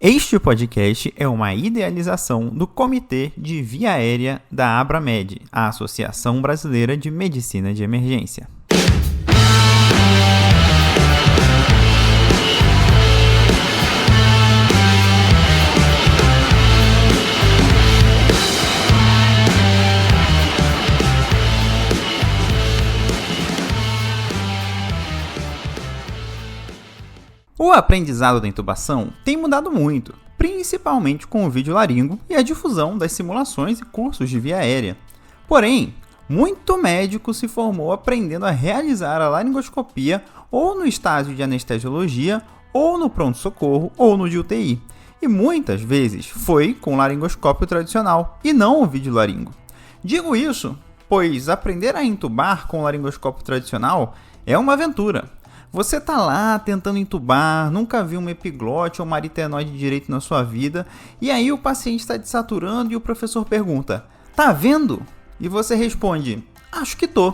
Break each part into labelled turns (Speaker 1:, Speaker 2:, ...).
Speaker 1: Este podcast é uma idealização do Comitê de Via Aérea da Abramed, a Associação Brasileira de Medicina de Emergência. O aprendizado da intubação tem mudado muito, principalmente com o vídeo laringo e a difusão das simulações e cursos de via aérea. Porém, muito médico se formou aprendendo a realizar a laringoscopia ou no estágio de anestesiologia, ou no pronto-socorro, ou no de UTI. E muitas vezes foi com o laringoscópio tradicional e não o vídeo laringo. Digo isso, pois aprender a intubar com o laringoscópio tradicional é uma aventura. Você tá lá tentando intubar, nunca viu um epiglote ou uma aritenoide direito na sua vida, e aí o paciente está desaturando e o professor pergunta, tá vendo? E você responde, acho que tô.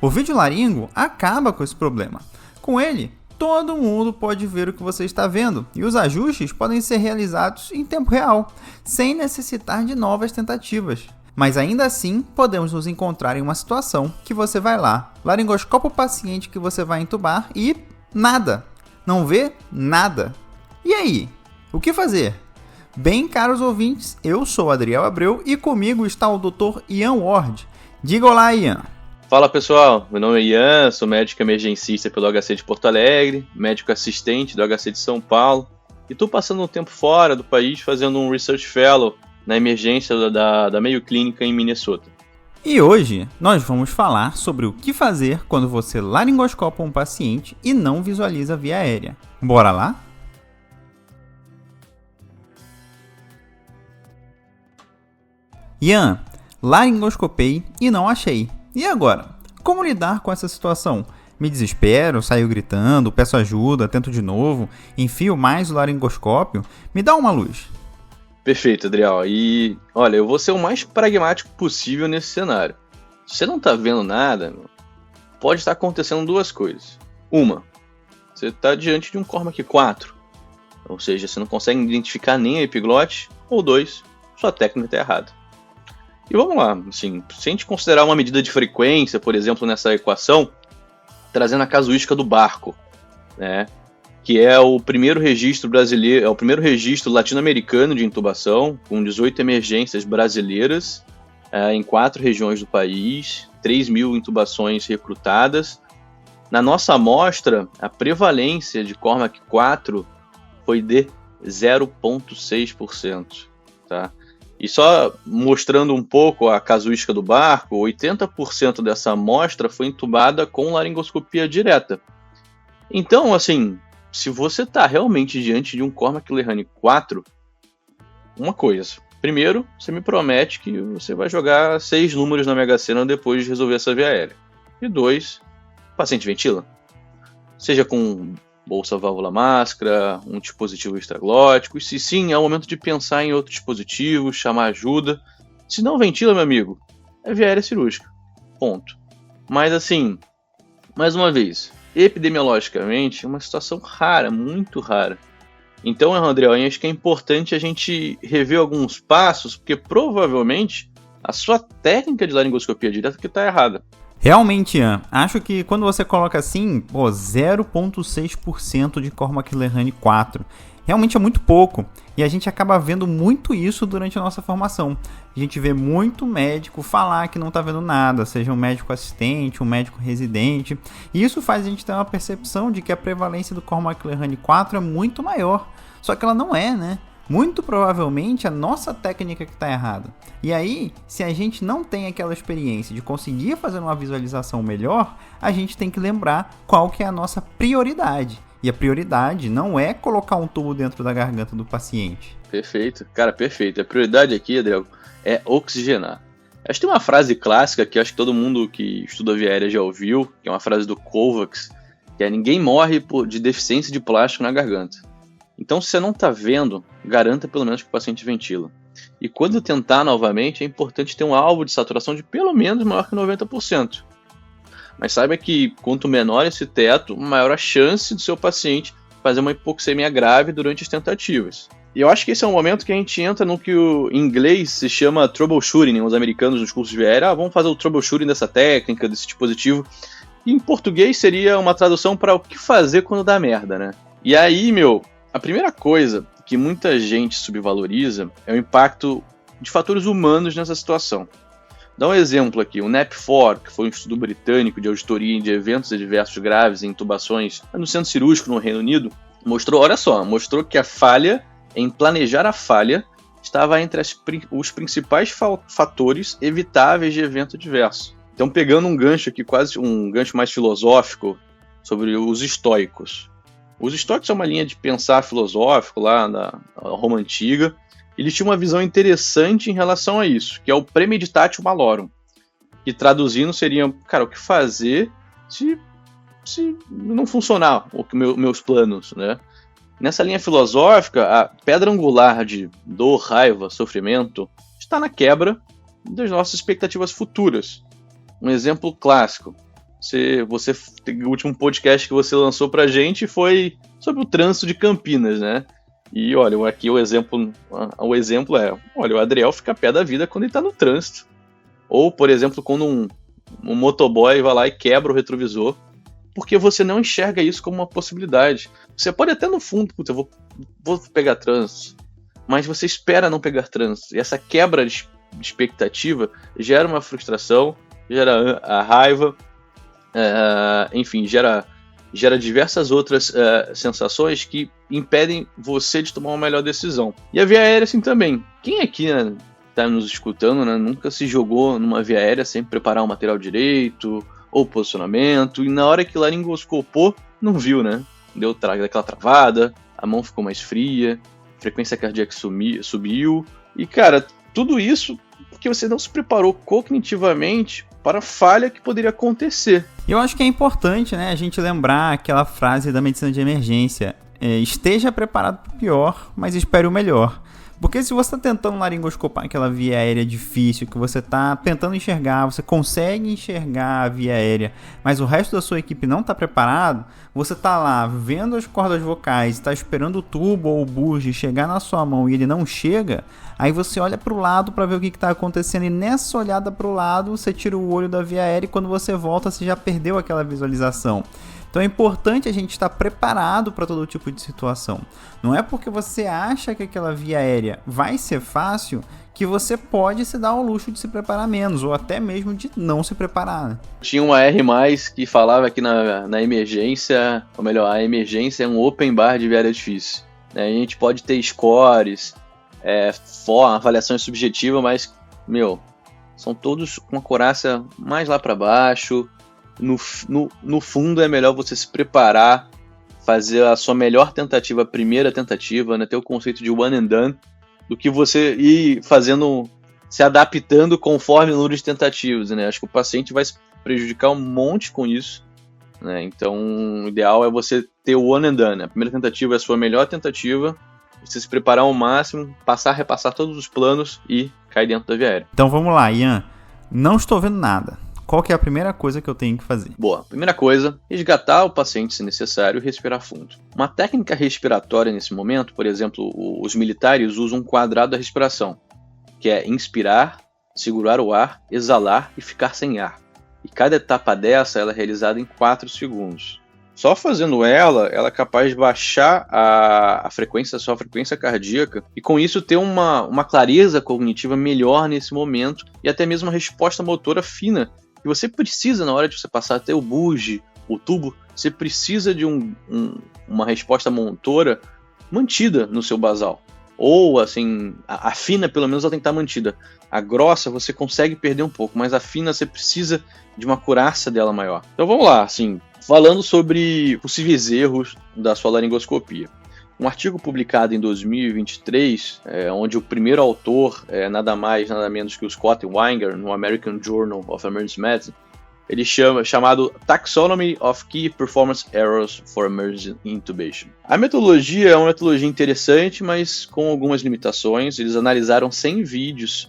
Speaker 1: O vídeo laringo acaba com esse problema. Com ele, todo mundo pode ver o que você está vendo, e os ajustes podem ser realizados em tempo real, sem necessitar de novas tentativas. Mas ainda assim, podemos nos encontrar em uma situação que você vai lá, laringoscopa o paciente que você vai intubar e nada, não vê nada. E aí, o que fazer? Bem, caros ouvintes, eu sou Adriel Abreu e comigo está o Dr. Ian Ward. Diga olá, Ian.
Speaker 2: Fala pessoal, meu nome é Ian, sou médico emergencista pelo HC de Porto Alegre, médico assistente do HC de São Paulo e estou passando um tempo fora do país fazendo um Research Fellow na emergência da Mayo Clinic em Minnesota.
Speaker 1: E hoje nós vamos falar sobre o que fazer quando você laringoscopa um paciente e não visualiza a via aérea. Bora lá? Ian, laringoscopei e não achei. E agora? Como lidar com essa situação? Me desespero, saio gritando, peço ajuda, tento de novo, enfio mais o laringoscópio? Me dá uma luz.
Speaker 2: Perfeito, Adriel. E olha, eu vou ser o mais pragmático possível nesse cenário. Se você não está vendo nada, pode estar acontecendo duas coisas. Uma, você está diante de um Cormack 4, ou seja, você não consegue identificar nem a epiglote, ou dois, sua técnica está errada. E vamos lá, assim, se a gente considerar uma medida de frequência, por exemplo, nessa equação, trazendo a casuística do barco, né? Que é o primeiro registro brasileiro, é o primeiro registro latino-americano de intubação, com 18 emergências brasileiras em 4 regiões do país, 3.000 intubações recrutadas. Na nossa amostra, a prevalência de Cormack 4 foi de 0,6%. Tá? E só mostrando um pouco a casuística do barco, 80% dessa amostra foi intubada com laringoscopia direta. Então, assim, se você está realmente diante de um Cormack Lehane 4, uma coisa. Primeiro, você me promete que você vai jogar 6 números na Mega Sena depois de resolver essa via aérea. E 2, o paciente ventila. Seja com bolsa, válvula, máscara, um dispositivo extraglótico. E se sim, é o momento de pensar em outro dispositivo, chamar ajuda. Se não ventila, meu amigo, é via aérea cirúrgica. Ponto. Mas assim, mais uma vez, epidemiologicamente, é uma situação rara, muito rara. Então, André, acho que é importante a gente rever alguns passos, porque provavelmente a sua técnica de laringoscopia direta que está errada.
Speaker 1: Realmente, Ian, acho que quando você coloca assim, 0,6% de Cormack Lehane 4, realmente é muito pouco. E a gente acaba vendo muito isso durante a nossa formação. A gente vê muito médico falar que não está vendo nada, seja um médico assistente, um médico residente. E isso faz a gente ter uma percepção de que a prevalência do Cormack Lehane 4 é muito maior. Só que ela não é, né? Muito provavelmente a nossa técnica que está errada. E aí, se a gente não tem aquela experiência de conseguir fazer uma visualização melhor, a gente tem que lembrar qual que é a nossa prioridade. E a prioridade não é colocar um tubo dentro da garganta do paciente.
Speaker 2: Perfeito, cara, perfeito. A prioridade aqui, Adriel, é oxigenar. Acho que tem uma frase clássica que acho que todo mundo que estuda via aérea já ouviu, que é uma frase do Kovacs, que é: ninguém morre de deficiência de plástico na garganta. Então, se você não está vendo, garanta pelo menos que o paciente ventila. E quando tentar novamente, é importante ter um alvo de saturação de pelo menos maior que 90%. Mas saiba que quanto menor esse teto, maior a chance do seu paciente fazer uma hipoxemia grave durante as tentativas. eu acho que esse é um momento que a gente entra no que em inglês se chama troubleshooting, né? Os americanos nos cursos de VR, vamos fazer o troubleshooting dessa técnica, desse dispositivo. E em português seria uma tradução para o que fazer quando dá merda, né? E aí, a primeira coisa que muita gente subvaloriza é o impacto de fatores humanos nessa situação. Dá um exemplo aqui, o NAP4, que foi um estudo britânico de auditoria de eventos adversos graves em intubações no centro cirúrgico no Reino Unido, mostrou que a falha em planejar a falha estava entre os principais fatores evitáveis de evento adverso. Então, pegando um gancho aqui, quase um gancho mais filosófico, sobre os estoicos. Os estoicos são uma linha de pensar filosófico lá na Roma Antiga. Eles tinham uma visão interessante em relação a isso, que é o premeditatio malorum, que traduzindo seria, o que fazer se não funcionar meus planos, né? Nessa linha filosófica, a pedra angular de dor, raiva, sofrimento está na quebra das nossas expectativas futuras. Um exemplo clássico. O último podcast que você lançou pra gente foi sobre o trânsito de Campinas, né? E olha, aqui o exemplo é, o Adriel fica a pé da vida quando ele tá no trânsito. Ou, por exemplo, quando um motoboy vai lá e quebra o retrovisor, porque você não enxerga isso como uma possibilidade. Você pode até no fundo, eu vou pegar trânsito, mas você espera não pegar trânsito. E essa quebra de expectativa gera uma frustração, gera a raiva, enfim, gera diversas outras sensações que impedem você de tomar uma melhor decisão. E a via aérea assim também. Quem aqui está nos escutando, né, nunca se jogou numa via aérea sem preparar o material direito ou posicionamento, e na hora que laringoscopou, não viu, né? Deu aquela travada, a mão ficou mais fria, a frequência cardíaca subiu, e cara, tudo isso porque você não se preparou cognitivamente para a falha que poderia acontecer.
Speaker 1: Eu acho que é importante, né, a gente lembrar aquela frase da medicina de emergência: esteja preparado para o pior, mas espere o melhor. Porque se você está tentando laringoscopar aquela via aérea difícil, que você está tentando enxergar, você consegue enxergar a via aérea, mas o resto da sua equipe não está preparado, você está lá vendo as cordas vocais, está esperando o tubo ou o bugie chegar na sua mão e ele não chega, aí você olha para o lado para ver o que está acontecendo, e nessa olhada para o lado você tira o olho da via aérea e quando você volta você já perdeu aquela visualização. Então é importante a gente estar preparado para todo tipo de situação. Não é porque você acha que aquela via aérea vai ser fácil que você pode se dar ao luxo de se preparar menos, ou até mesmo de não se preparar, né?
Speaker 2: Tinha uma R+, que falava que na emergência, ou melhor, a emergência é um open bar de via aérea difícil. A gente pode ter scores, avaliações subjetivas, mas, são todos com a acurácia mais lá para baixo. No fundo é melhor você se preparar, fazer a sua melhor tentativa, a primeira tentativa, né, ter o conceito de one and done, do que você ir se adaptando conforme o número de tentativas, né? Acho que o paciente vai se prejudicar um monte com isso, né? Então o ideal é você ter o one and done, né? A primeira tentativa é a sua melhor tentativa, você se preparar ao máximo, repassar todos os planos e cair dentro da via aérea.
Speaker 1: Então vamos lá, Ian, não estou vendo nada. Qual que é a primeira coisa que eu tenho que fazer?
Speaker 2: Boa. Primeira coisa, resgatar o paciente se necessário e respirar fundo. Uma técnica respiratória nesse momento, por exemplo, os militares usam um quadrado da respiração, que é inspirar, segurar o ar, exalar e ficar sem ar. E cada etapa dessa ela é realizada em 4 segundos. Só fazendo ela é capaz de baixar a frequência, a sua frequência cardíaca, e com isso ter uma clareza cognitiva melhor nesse momento e até mesmo uma resposta motora fina. E você precisa, na hora de você passar até o bugie, o tubo, você precisa de uma resposta motora mantida no seu basal. Ou, assim, a fina, pelo menos, ela tem que estar mantida. A grossa, você consegue perder um pouco, mas a fina, você precisa de uma acurácia dela maior. Então, vamos lá, assim, falando sobre possíveis erros da sua laringoscopia. Um artigo publicado em 2023, onde o primeiro autor é nada mais, nada menos que o Scott Weinger, no American Journal of Emergency Medicine, ele chamado Taxonomy of Key Performance Errors for Emergency Intubation. A metodologia é uma metodologia interessante, mas com algumas limitações. Eles analisaram 100 vídeos,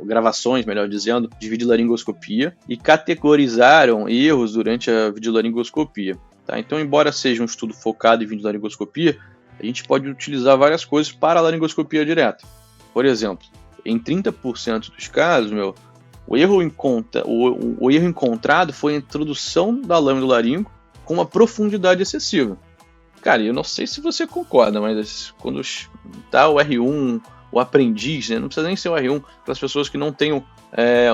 Speaker 2: gravações, melhor dizendo, de videolaringoscopia e categorizaram erros durante a videolaringoscopia. Tá? Então, embora seja um estudo focado em videolaringoscopia, a gente pode utilizar várias coisas para a laringoscopia direta. Por exemplo, em 30% dos casos, o erro encontrado foi a introdução da lâmina do laringo com uma profundidade excessiva. Cara, eu não sei se você concorda, mas quando tá o R1, o aprendiz, né? Não precisa nem ser o R1, para as pessoas que não tenham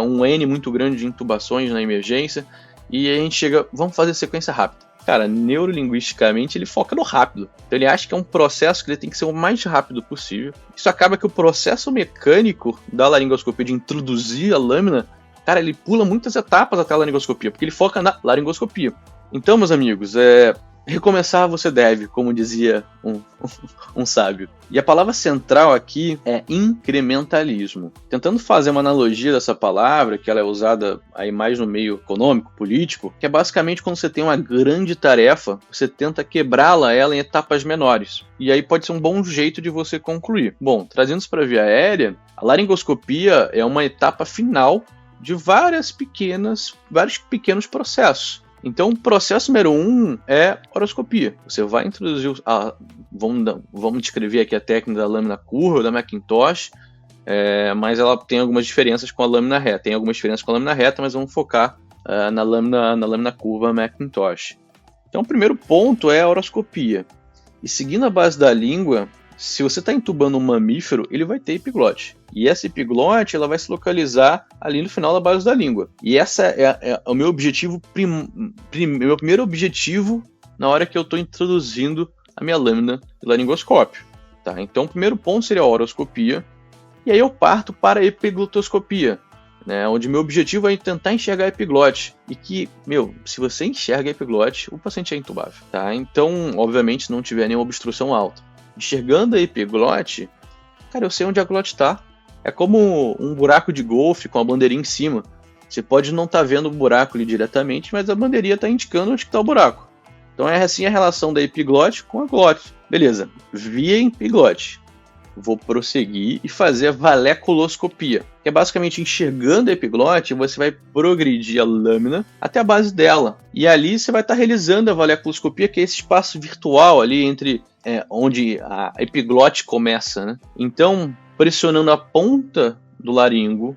Speaker 2: um N muito grande de intubações na emergência, e a gente chega, vamos fazer sequência rápida. Cara, neurolinguisticamente ele foca no rápido. Então ele acha que é um processo que ele tem que ser o mais rápido possível. Isso acaba que o processo mecânico da laringoscopia de introduzir a lâmina, cara, ele pula muitas etapas até a laringoscopia, porque ele foca na laringoscopia. Então, meus amigos, recomeçar você deve, como dizia um sábio. E a palavra central aqui é incrementalismo. Tentando fazer uma analogia dessa palavra, que ela é usada aí mais no meio econômico, político, que é basicamente quando você tem uma grande tarefa, você tenta quebrá-la em etapas menores. E aí pode ser um bom jeito de você concluir. Bom, trazendo isso para a via aérea, a laringoscopia é uma etapa final de vários pequenos processos. Então, o processo número 1 é horoscopia. Você vai introduzir vamos descrever aqui a técnica da lâmina curva, da Macintosh, mas ela tem algumas diferenças com a lâmina reta. Tem algumas diferenças com a lâmina reta, mas vamos focar na lâmina curva Macintosh. Então, o primeiro ponto é a horoscopia. E seguindo a base da língua, se você está entubando um mamífero, ele vai ter epiglote. E essa epiglote ela vai se localizar ali no final da base da língua. E essa é o meu objetivo, meu primeiro objetivo na hora que eu estou introduzindo a minha lâmina de laringoscópio. Tá? Então o primeiro ponto seria a horoscopia. E aí eu parto para a epiglotoscopia, né? Onde meu objetivo é tentar enxergar a epiglote. E que, se você enxerga a epiglote, o paciente é intubável. Tá? Então, obviamente, se não tiver nenhuma obstrução alta. Enxergando a epiglote, cara, eu sei onde a glote está. É como um buraco de golfe com a bandeirinha em cima. Você pode não estar vendo o buraco ali diretamente, mas a bandeirinha está indicando onde está o buraco. Então é assim a relação da epiglote com a glote. Beleza, vi a epiglote. Vou prosseguir e fazer a valeculoscopia, que é basicamente enxergando a epiglote, você vai progredir a lâmina até a base dela. E ali você vai estar realizando a valeculoscopia, que é esse espaço virtual ali entre onde a epiglote começa, né? Então, pressionando a ponta do laringo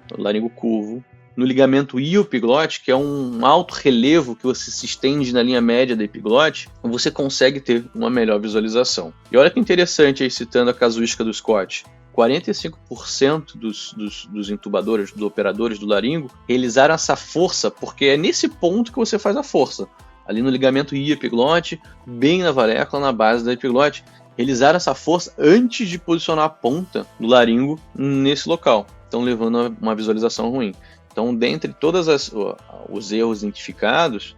Speaker 2: curvo, no ligamento iliopiglote, que é um alto relevo que você se estende na linha média da epiglote, você consegue ter uma melhor visualização. E olha que interessante aí, citando a casuística do Scott, 45% dos intubadores, dos operadores do laringo, realizaram essa força, porque é nesse ponto que você faz a força. Ali no ligamento iliopiglote, bem na valécula, na base da epiglote, realizaram essa força antes de posicionar a ponta do laringo nesse local, então levando a uma visualização ruim. Então, dentre todos os erros identificados,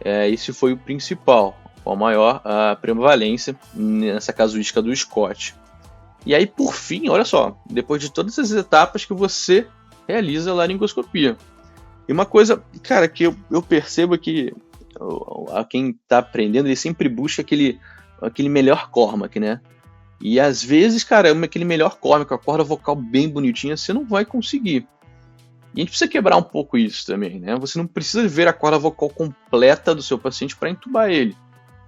Speaker 2: esse foi o principal, com a maior prevalência nessa casuística do Scott. E aí, por fim, olha só, depois de todas as etapas que você realiza a laringoscopia. E uma coisa, cara, que eu percebo que quem está aprendendo, ele sempre busca aquele melhor Cormac, né? E às vezes, cara, aquele melhor Cormac, a corda vocal bem bonitinha, você não vai conseguir. E a gente precisa quebrar um pouco isso também, né? Você não precisa ver a corda vocal completa do seu paciente para entubar ele.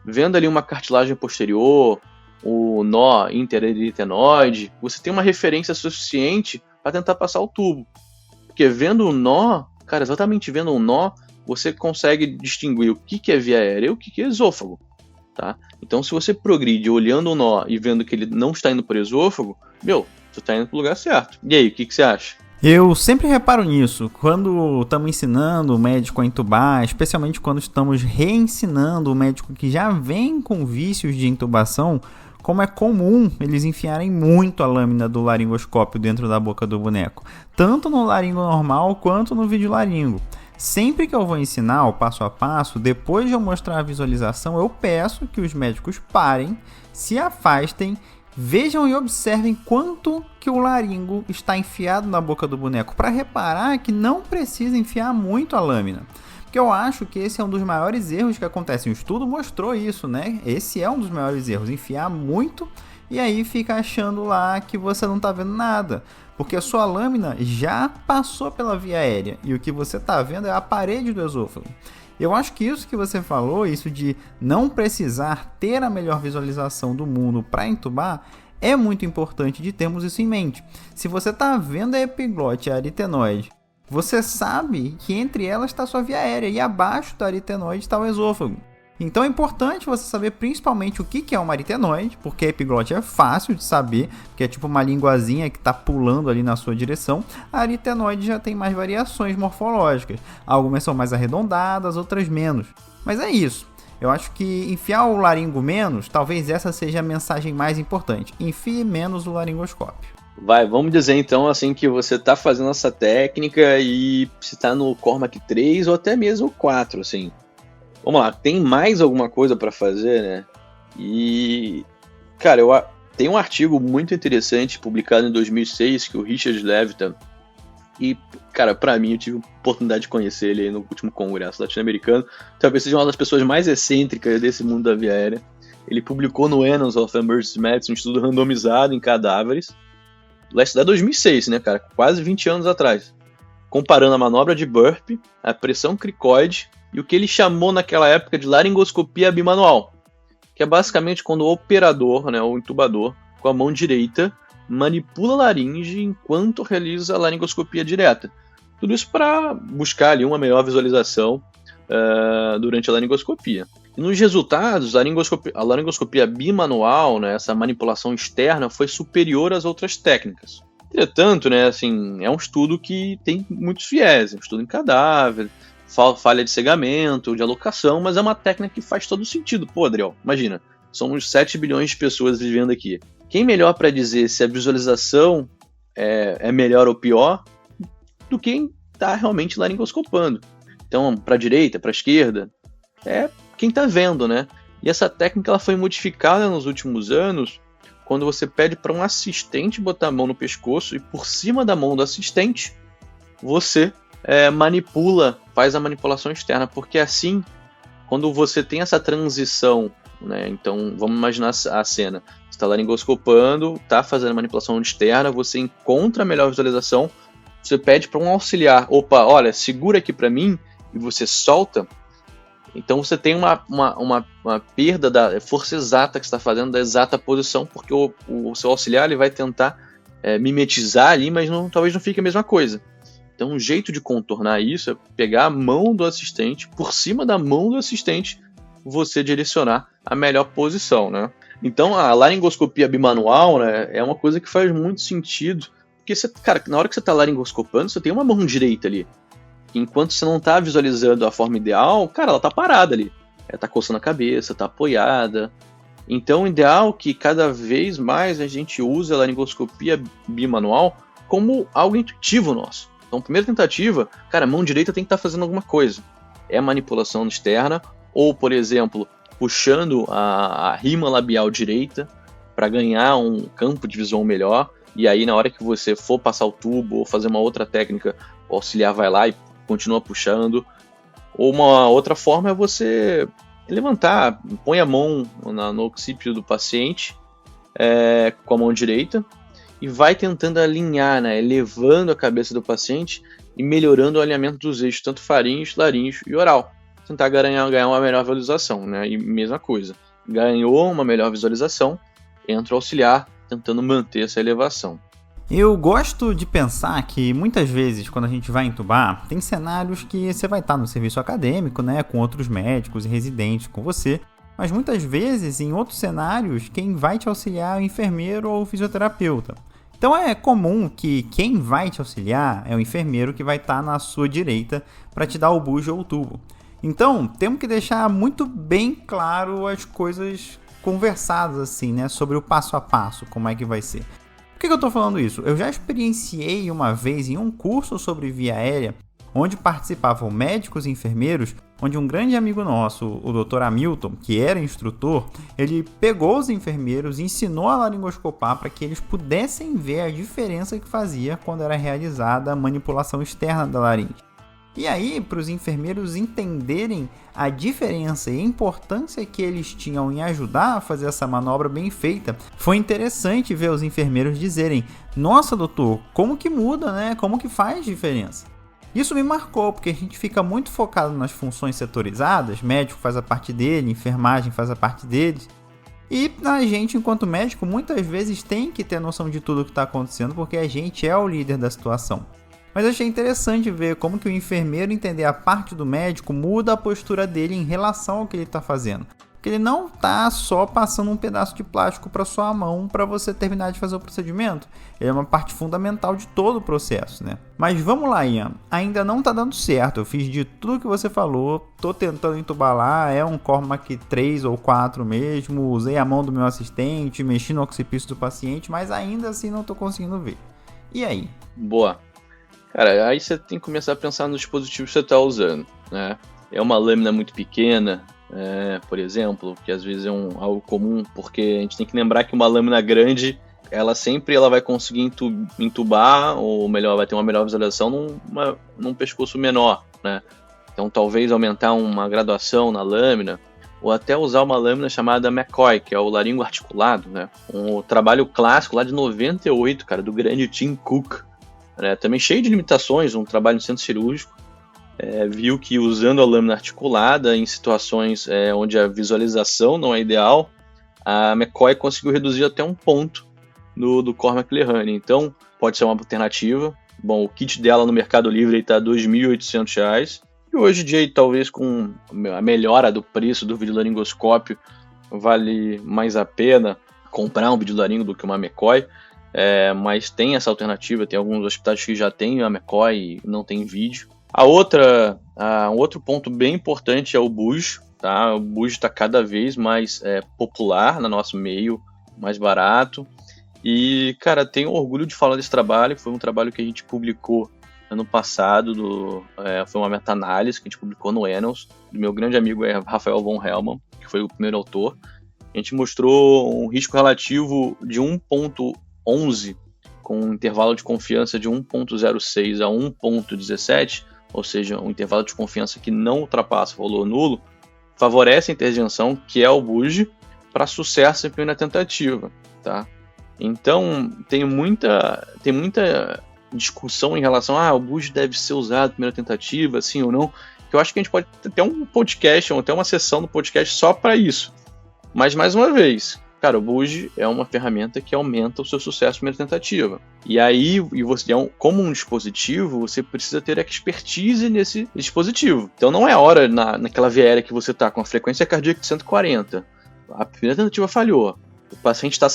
Speaker 2: Vendo ali uma cartilagem posterior, o nó intereritenoide, você tem uma referência suficiente para tentar passar o tubo. Porque vendo o nó, cara, exatamente vendo o nó, você consegue distinguir o que é via aérea e o que é esôfago. Tá? Então, se você progride olhando o nó e vendo que ele não está indo para o esôfago, você está indo para o lugar certo. E aí, o que você acha?
Speaker 1: Eu sempre reparo nisso, quando estamos ensinando o médico a intubar, especialmente quando estamos reensinando o médico que já vem com vícios de intubação, como é comum eles enfiarem muito a lâmina do laringoscópio dentro da boca do boneco, tanto no laringo normal quanto no videolaringo. Sempre que eu vou ensinar o passo a passo, depois de eu mostrar a visualização, eu peço que os médicos parem, se afastem, vejam e observem quanto que o laringo está enfiado na boca do boneco, para reparar que não precisa enfiar muito a lâmina. Porque eu acho que esse é um dos maiores erros que acontecem. O estudo mostrou isso, né? Esse é um dos maiores erros, enfiar muito e aí fica achando lá que você não está vendo nada. Porque a sua lâmina já passou pela via aérea e o que você está vendo é a parede do esôfago. Eu acho que isso que você falou, isso de não precisar ter a melhor visualização do mundo para entubar, é muito importante de termos isso em mente. Se você está vendo a epiglote e a aritenoide, você sabe que entre elas está a sua via aérea e abaixo da aritenoide está o esôfago. Então é importante você saber principalmente o que é uma aritenoide, porque a epiglote é fácil de saber, porque é tipo uma linguazinha que está pulando ali na sua direção. A aritenoide já tem mais variações morfológicas, algumas são mais arredondadas, outras menos. Mas é isso, eu acho que enfiar o laringo menos, talvez essa seja a mensagem mais importante, enfie menos o laringoscópio.
Speaker 2: Vamos dizer então assim que você está fazendo essa técnica e você está no Cormac 3 ou até mesmo 4, assim. Vamos lá, tem mais alguma coisa para fazer, né? E, cara, tem um artigo muito interessante publicado em 2006 que o Richard Levitan, e, cara, pra mim, eu tive a oportunidade de conhecer ele aí no último congresso latino-americano, talvez seja uma das pessoas mais excêntricas desse mundo da via aérea. Ele publicou no Annals of Emergency Medicine um estudo randomizado em cadáveres, lá está 2006, né, cara, quase 20 anos atrás, comparando a manobra de burp, a pressão cricoide e o que ele chamou naquela época de laringoscopia bimanual, que é basicamente quando o operador, né, o intubador, com a mão direita, manipula a laringe enquanto realiza a laringoscopia direta. Tudo isso para buscar ali uma melhor visualização durante a laringoscopia. E nos resultados, a laringoscopia bimanual, né, essa manipulação externa, foi superior às outras técnicas. Entretanto, né, assim, é um estudo que tem muitos viés, é um estudo em cadáver, falha de cegamento, de alocação, mas é uma técnica que faz todo sentido. Pô, Adriel, imagina, somos 7 bilhões de pessoas vivendo aqui. Quem melhor para dizer se a visualização é melhor ou pior do que quem está realmente laringoscopando? Então, para a direita, para a esquerda, é quem está vendo, né? E essa técnica ela foi modificada nos últimos anos, quando você pede para um assistente botar a mão no pescoço e por cima da mão do assistente, você manipula, faz a manipulação externa, porque assim, quando você tem essa transição, né, então vamos imaginar a cena, você está laringoscopando, está fazendo a manipulação externa, você encontra a melhor visualização, você pede para um auxiliar, opa, olha, segura aqui para mim, e você solta, então você tem uma perda da força exata que você está fazendo, da exata posição, porque o seu auxiliar ele vai tentar mimetizar ali, mas talvez não fique a mesma coisa. Então, um jeito de contornar isso é pegar a mão do assistente, por cima da mão do assistente, você direcionar a melhor posição, né? Então, a laringoscopia bimanual, né, é uma coisa que faz muito sentido, porque, cara, na hora que você está laringoscopando, você tem uma mão direita ali. Enquanto você não está visualizando a forma ideal, cara, ela está parada ali. Ela está coçando a cabeça, está apoiada. Então, o ideal é que cada vez mais a gente use a laringoscopia bimanual como algo intuitivo nosso. Então, primeira tentativa, cara, a mão direita tem que estar fazendo alguma coisa. É manipulação externa, ou, por exemplo, puxando a rima labial direita para ganhar um campo de visão melhor. E aí, na hora que você for passar o tubo ou fazer uma outra técnica, o auxiliar vai lá e continua puxando. Ou uma outra forma é você levantar, põe a mão no occipito do paciente com a mão direita, e vai tentando alinhar, né, elevando a cabeça do paciente e melhorando o alinhamento dos eixos, tanto faríngeo, laríngeo e oral. Tentar ganhar uma melhor visualização, né, e mesma coisa. Ganhou uma melhor visualização, entra o auxiliar tentando manter essa elevação.
Speaker 1: Eu gosto de pensar que muitas vezes, quando a gente vai entubar, tem cenários que você vai estar no serviço acadêmico, né, com outros médicos e residentes com você, mas muitas vezes, em outros cenários, quem vai te auxiliar é o enfermeiro ou o fisioterapeuta. Então é comum que quem vai te auxiliar é o enfermeiro que vai estar na sua direita para te dar o bujo ou o tubo. Então, temos que deixar muito bem claro as coisas conversadas assim, né, sobre o passo a passo, como é que vai ser. Por que eu estou falando isso? Eu já experienciei uma vez em um curso sobre via aérea, onde participavam médicos e enfermeiros, onde um grande amigo nosso, o Dr. Hamilton, que era instrutor, ele pegou os enfermeiros e ensinou a laringoscopar para que eles pudessem ver a diferença que fazia quando era realizada a manipulação externa da laringe. E aí, para os enfermeiros entenderem a diferença e a importância que eles tinham em ajudar a fazer essa manobra bem feita, foi interessante ver os enfermeiros dizerem: nossa, doutor, como que muda, né? Como que faz diferença? Isso me marcou, porque a gente fica muito focado nas funções setorizadas, médico faz a parte dele, enfermagem faz a parte deles, e a gente, enquanto médico, muitas vezes tem que ter noção de tudo o que está acontecendo, porque a gente é o líder da situação. Mas eu achei interessante ver como que o enfermeiro entender a parte do médico muda a postura dele em relação ao que ele está fazendo. Porque ele não está só passando um pedaço de plástico para sua mão para você terminar de fazer o procedimento. Ele é uma parte fundamental de todo o processo, né? Mas vamos lá, Ian. Ainda não está dando certo. Eu fiz de tudo que você falou. Tô tentando entubar lá. É um Cormac 3 ou 4 mesmo. Usei a mão do meu assistente, mexi no occipício do paciente, mas ainda assim não tô conseguindo ver. E aí?
Speaker 2: Boa. Cara, aí você tem que começar a pensar no dispositivo que você está usando, né? É uma lâmina muito pequena, por exemplo, que às vezes é algo comum, porque a gente tem que lembrar que uma lâmina grande, ela vai conseguir entubar, ou melhor, vai ter uma melhor visualização num pescoço menor, né? Então talvez aumentar uma graduação na lâmina, ou até usar uma lâmina chamada McCoy, que é o laringo articulado, né? Um trabalho clássico lá de 98, cara, do grande Tim Cook, né? Também cheio de limitações, um trabalho no centro cirúrgico. Viu que usando a lâmina articulada em situações onde a visualização não é ideal, a McCoy conseguiu reduzir até um ponto do Cormac Lehane. Então, pode ser uma alternativa. Bom, o kit dela no Mercado Livre está R$ 2.800. E hoje em dia, talvez com a melhora do preço do videolaringoscópio, vale mais a pena comprar um videolaringo do que uma McCoy. Mas tem essa alternativa, tem alguns hospitais que já tem a McCoy e não tem vídeo. Um outro ponto bem importante é o bujo, tá? O bujo está cada vez mais popular no nosso meio, mais barato. E, cara, tenho orgulho de falar desse trabalho. Foi um trabalho que a gente publicou ano passado, foi uma meta-análise que a gente publicou no Annals, do meu grande amigo Rafael von Hellman, que foi o primeiro autor. A gente mostrou um risco relativo de 1.11, com um intervalo de confiança de 1.06 a 1.17, ou seja, um intervalo de confiança que não ultrapassa o valor nulo, favorece a intervenção, que é o bujo, para sucesso em primeira tentativa, tá? Então, tem muita discussão em relação o bujo deve ser usado em primeira tentativa, sim ou não, que eu acho que a gente pode ter um podcast, ou até uma sessão do podcast só para isso. Mas, mais uma vez, cara, o bujo é uma ferramenta que aumenta o seu sucesso em primeira tentativa. E aí, como um dispositivo, você precisa ter expertise nesse dispositivo. Então não é hora, naquela via aérea que você está com a frequência cardíaca de 140, a primeira tentativa falhou, o paciente está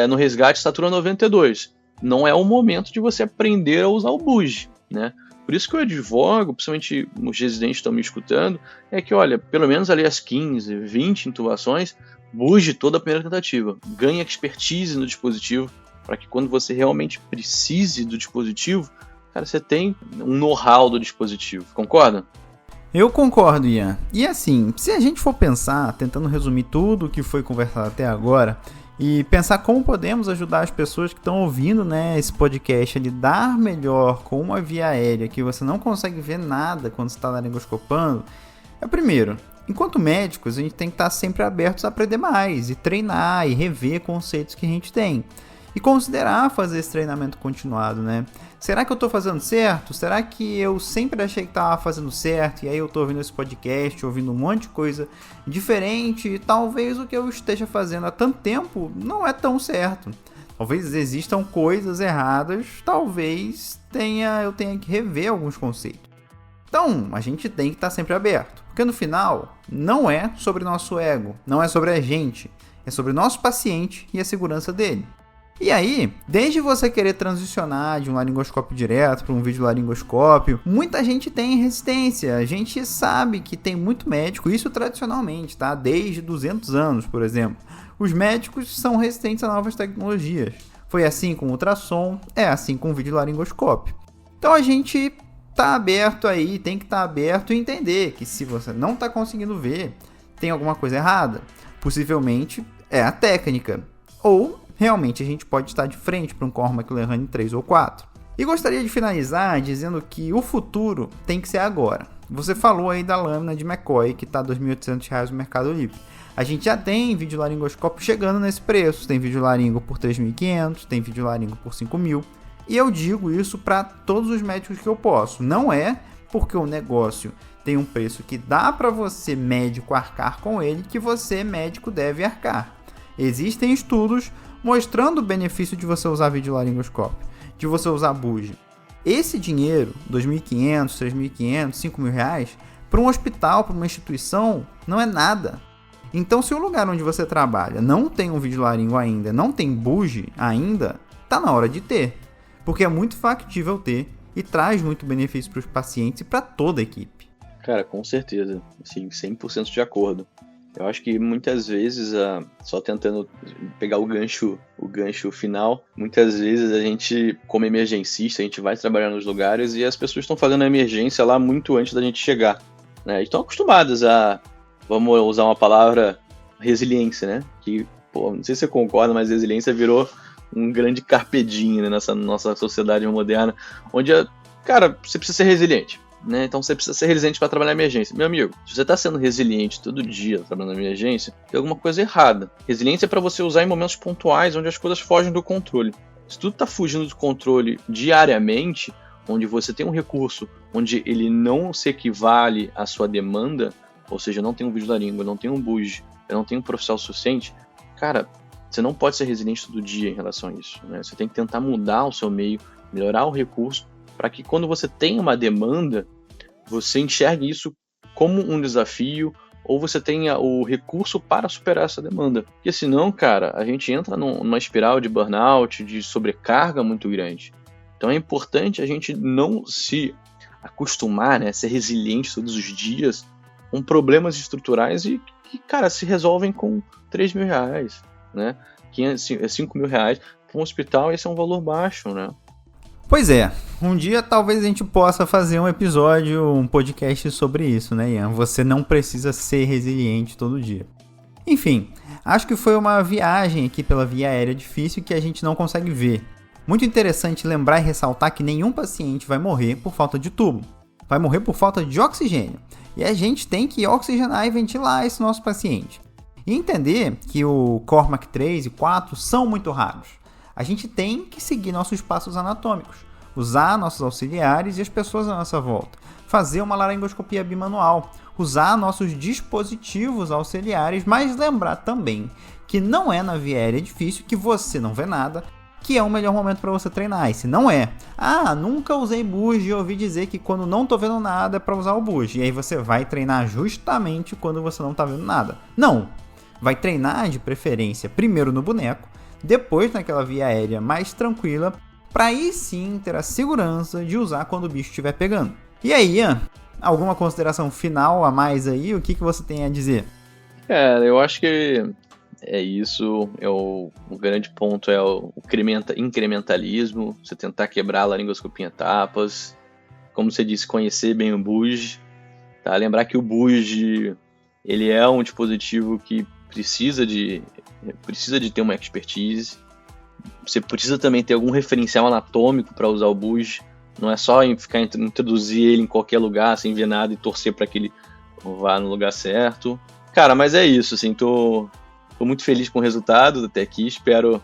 Speaker 2: no resgate satura 92. Não é o momento de você aprender a usar o bujo, né? Por isso que eu advogo, principalmente os residentes que estão me escutando, é que, olha, pelo menos ali as 15, 20 intubações, buge toda a primeira tentativa, ganhe expertise no dispositivo, para que quando você realmente precise do dispositivo, cara, você tem um know-how do dispositivo, concorda?
Speaker 1: Eu concordo, Ian. E assim, se a gente for pensar, tentando resumir tudo o que foi conversado até agora, e pensar como podemos ajudar as pessoas que estão ouvindo, né, esse podcast a lidar melhor com uma via aérea que você não consegue ver nada quando você está laringoscopando, primeiro, enquanto médicos, a gente tem que estar sempre abertos a aprender mais, e treinar, e rever conceitos que a gente tem. E considerar fazer esse treinamento continuado, né? Será que eu estou fazendo certo? Será que eu sempre achei que estava fazendo certo, e aí eu estou ouvindo esse podcast, ouvindo um monte de coisa diferente, e talvez o que eu esteja fazendo há tanto tempo não é tão certo. Talvez existam coisas erradas, talvez eu tenha que rever alguns conceitos. Então, a gente tem que estar sempre aberto, porque no final, não é sobre nosso ego, não é sobre a gente, é sobre o nosso paciente e a segurança dele. E aí, desde você querer transicionar de um laringoscópio direto para um videolaringoscópio, muita gente tem resistência. A gente sabe que tem muito médico, isso tradicionalmente, tá? Desde 200 anos, por exemplo. Os médicos são resistentes a novas tecnologias. Foi assim com o ultrassom, é assim com o videolaringoscópio. Então a gente tá aberto aí, tem que estar aberto e entender que se você não está conseguindo ver, tem alguma coisa errada. Possivelmente é a técnica. Ou realmente a gente pode estar de frente para um Cormac Lehane 3 ou 4. E gostaria de finalizar dizendo que o futuro tem que ser agora. Você falou aí da lâmina de McCoy, que está R$ 2.800 no Mercado Livre. A gente já tem videolaringoscópio chegando nesse preço. Tem videolaringo por R$ 3.500, tem videolaringo por R$ 5.000. E eu digo isso para todos os médicos que eu posso. Não é porque o negócio tem um preço que dá para você, médico, arcar com ele, que você, médico, deve arcar. Existem estudos mostrando o benefício de você usar videolaringoscópio, de você usar bugie. Esse dinheiro, R$2.500, R$3.500, R$5.000, para um hospital, para uma instituição, não é nada. Então, se o lugar onde você trabalha não tem um videolaringo ainda, não tem bugie ainda, tá na hora de ter. Porque é muito factível ter e traz muito benefício para os pacientes e para toda a equipe.
Speaker 2: Cara, com certeza. Assim, 100% de acordo. Eu acho que muitas vezes, só tentando pegar o gancho final, muitas vezes a gente, como emergencista, a gente vai trabalhar nos lugares e as pessoas estão fazendo a emergência lá muito antes da gente chegar, né? Estão acostumadas a, vamos usar uma palavra, resiliência, né? Que, pô, não sei se você concorda, mas resiliência virou um grande carpe diem, né, nessa nossa sociedade moderna, onde, cara, você precisa ser resiliente. Né? Então você precisa ser resiliente para trabalhar em emergência. Meu amigo, se você está sendo resiliente todo dia trabalhando em emergência, tem alguma coisa errada. Resiliência é para você usar em momentos pontuais onde as coisas fogem do controle. Se tudo está fugindo do controle diariamente, onde você tem um recurso onde ele não se equivale à sua demanda, ou seja, não tem um videolaringo, não tem um bugie, não tem um profissional suficiente, cara, você não pode ser resiliente todo dia em relação a isso. Né? Você tem que tentar mudar o seu meio, melhorar o recurso, para que quando você tem uma demanda, você enxergue isso como um desafio ou você tenha o recurso para superar essa demanda. Porque senão, cara, a gente entra numa espiral de burnout, de sobrecarga muito grande. Então é importante a gente não se acostumar, né, a ser resiliente todos os dias com problemas estruturais e que, cara, se resolvem com R$3.000, né? R$5.000 para um hospital, esse é um valor baixo, né?
Speaker 1: Pois é, um dia talvez a gente possa fazer um episódio, um podcast sobre isso, né, Ian? Você não precisa ser resiliente todo dia. Enfim, acho que foi uma viagem aqui pela via aérea difícil que a gente não consegue ver. Muito interessante lembrar e ressaltar que nenhum paciente vai morrer por falta de tubo. Vai morrer por falta de oxigênio. E a gente tem que oxigenar e ventilar esse nosso paciente. E entender que o Cormac 3 e 4 são muito raros. A gente tem que seguir nossos passos anatômicos, usar nossos auxiliares e as pessoas à nossa volta, fazer uma laringoscopia bimanual, usar nossos dispositivos auxiliares, mas lembrar também que não é na via aérea difícil que você não vê nada, que é o melhor momento para você treinar. E se não é, nunca usei bugie e ouvi dizer que quando não tô vendo nada é para usar o bugie. E aí você vai treinar justamente quando você não tá vendo nada. Não, vai treinar de preferência primeiro no boneco, depois naquela via aérea mais tranquila, para aí sim ter a segurança de usar quando o bicho estiver pegando. E aí, Ian, alguma consideração final a mais aí? O que você tem a dizer?
Speaker 2: Eu acho que é isso. O grande ponto é o incrementalismo, você tentar quebrar a laringoscopia em etapas. Como você disse, conhecer bem o bugie. Tá? Lembrar que o bugie ele é um dispositivo que precisa de ter uma expertise. Você precisa também ter algum referencial anatômico para usar o bugie. Não é só introduzir ele em qualquer lugar sem ver nada e torcer para que ele vá no lugar certo. Cara, mas é isso, assim, tô muito feliz com o resultado até aqui. Espero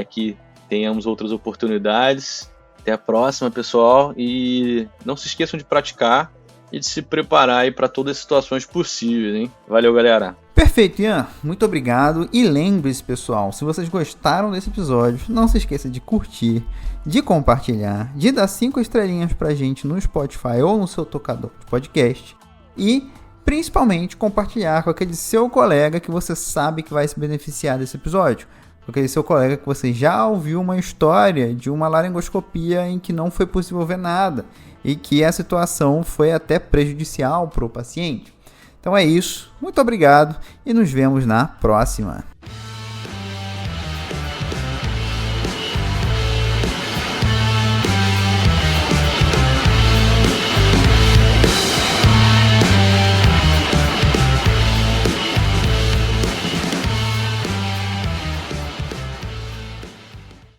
Speaker 2: que tenhamos outras oportunidades. Até a próxima, pessoal. E não se esqueçam de praticar e de se preparar para todas as situações possíveis, hein? Valeu, galera!
Speaker 1: Perfeito, Ian. Muito obrigado. E lembre-se, pessoal, se vocês gostaram desse episódio, não se esqueça de curtir, de compartilhar, de dar 5 estrelinhas pra gente no Spotify ou no seu tocador de podcast. E, principalmente, compartilhar com aquele seu colega que você sabe que vai se beneficiar desse episódio. Com aquele seu colega que você já ouviu uma história de uma laringoscopia em que não foi possível ver nada e que a situação foi até prejudicial para o paciente. Então é isso, muito obrigado e nos vemos na próxima.